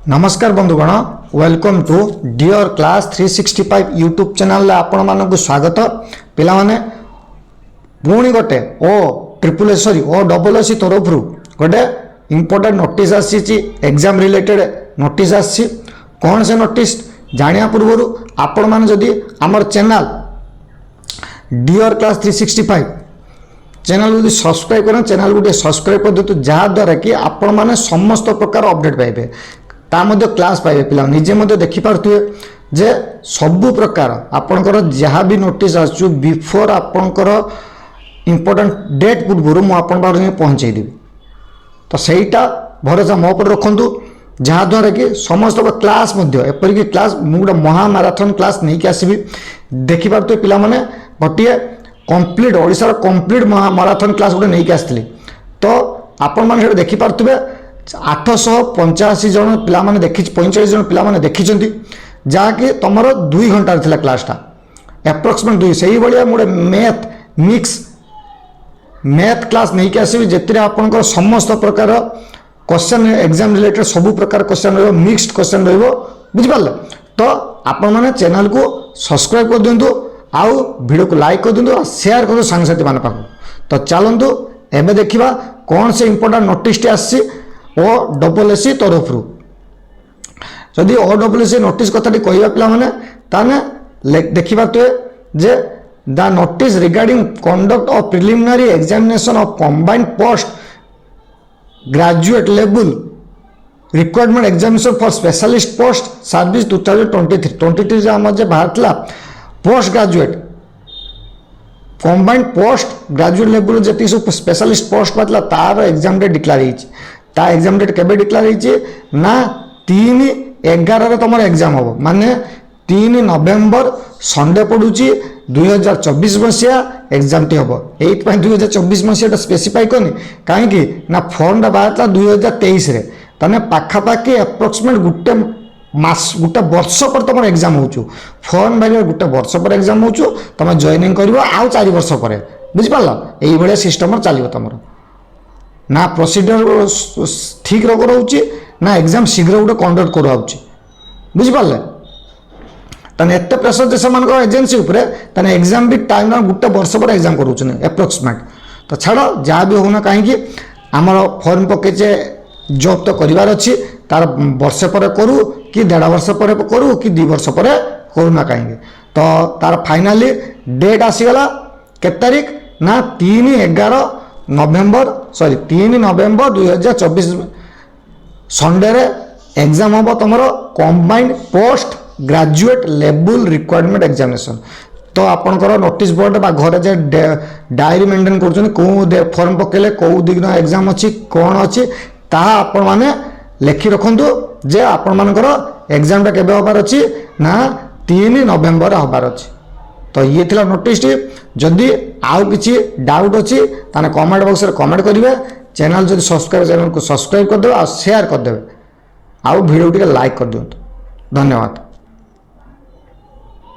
नमस्कार बंधुगण welcome to dear class 365 YouTube channel आपण मानक स्वागत पिला माने पुणी गोटे O triple S sorry O double S तरफ गोटे इंपोर्टेंट नोटिस आसी एग्जाम रिलेटेड नोटिस आसी कौन से नोटिस जानिया पूर्व आपण माने जदि आमर चैनल डियर क्लास 365 चैनल यदि सब्सक्राइब करें चैनल गोटे सब्सक्राइब कर दिखाँ जहाँद्वारा कि आपण मैंने समस्त प्रकार अपडेट पाइबे ता मध्य क्लास पाइबे पिला निजे मध्य देखिपे जे सबु प्रकार आपणकर जहाँ भी नोटिस आसु बिफोर आपणकर इम्पोर्टेंट डेट पूर्व मुझे पहुँचेदेवी तो सहीटा भरोसा मो पर रखु जहाँद्वारा कि समस्त क्लास एपरिक क्लास मुझे महामाराथन क्लास नहीं आसबि देखिपे पिला माने गोटे कंप्लीट ओडिशार कंप्लीट महामाराथन क्लास गोटे नहीं आसती तो आपण मैंने देखिपे 885 जन पिला माने देखि 45 जन पिला माने देखि जहाँकि तुम 2 घंटा थिला क्लासटा एप्रोक्सीमेट 2 से भाया गोटे मैथ क्लास नहीं आसबि जेतिरे आपनकर समस्त प्रकार क्वेश्चन एग्जाम रिलेटेड सबु प्रकार क्वेश्चन रहिबो मिक्स्ड क्वेश्चन रहिबो बुझिपारले तो आपण माने चैनल को सब्सक्राइब कर दिंतु आउ वीडियो को लाइक कर दिंतु शेयर कर सांगसाथी मान पाखु तो चलतु एबे देखिबा कौन से इंपोर्टेंट नोटिस आसी ओ डबल एस तरफ जदि ओ डबल एस नोटिस कथाटी कहवा पिला माने ताने देखिबा तो जे the notice regarding conduct of preliminary examination of combined post graduate level requirement examination for specialist post service 2023 आम जे बाहर post graduate combined post graduate level जी सब स्पेशलिस्ट पोस्ट बाहर तार एग्जाम डेट डिक्लेयर ता एग्जाम डेट केबे declare ना 3/11 तुम एग्जाम हम माने 3 नवेम्बर संडे पड़ुची 2024 मसीहा एग्जाम टी हम ये 2024 मसीहा स्पेसीफाई करनी कहीं ना फॉर्म बाहर 2023 ताने पाखापाखि एप्रोक्सीमेट गोटे मास गोटे वर्ष पर तुम एग्जाम हो फॉर्म बाहर गोटे वर्ष पर एग्जाम हो तुम जॉइनिंग कर आउ 4 वर्ष पर बुझिपार ये सिस्टम चलो तुम ना प्रोसीडर ठीक रोचे ना एग्जाम शीघ्र गोटे कंडक्ट कराऊँ बुझिपारे ताने एत प्रेसर जे एजेन्सी ताने एग्जाम भी टाइम गोटे वर्ष पर एग्जाम करोचन एप्रोक्सीमेट तो छाड़ जहाँ भी होना कहीं आमर फॉर्म पकेचे जॉब तो करार अच्छी तार वर्षे पर करूँ कि 1.5 वर्ष पर करूँ कि 2 वर्ष पर करूना कहीं तो तार फाइनाली डेट आसीगला के तारीख ना 3 नवेम्बर 2024 संडे रे एग्जाम हम तुम combined post graduate level requirement examination तो आपनकर नोटिस बोर्ड बा घर जे डायरी मेंटेन कर फॉर्म पकेले कौ दिन एग्जाम अच्छी कौन अच्छी ताहा आपण माने लिखि रखु जे आपण मानकर एग्जाम टा केबे होबार अच्छी ना 3 नवेम्बर होबार अच्छी तो ये थिला नोटिस जदि आउ किसी डाउट अच्छी ताने कमेंट बॉक्स रे कमेंट करेंगे चैनल जदि सब्सक्राइब चैनल को सब्सक्राइब करदे और शेयर करदे आउ वीडियो टी लाइक कर दियंतु धन्यवाद।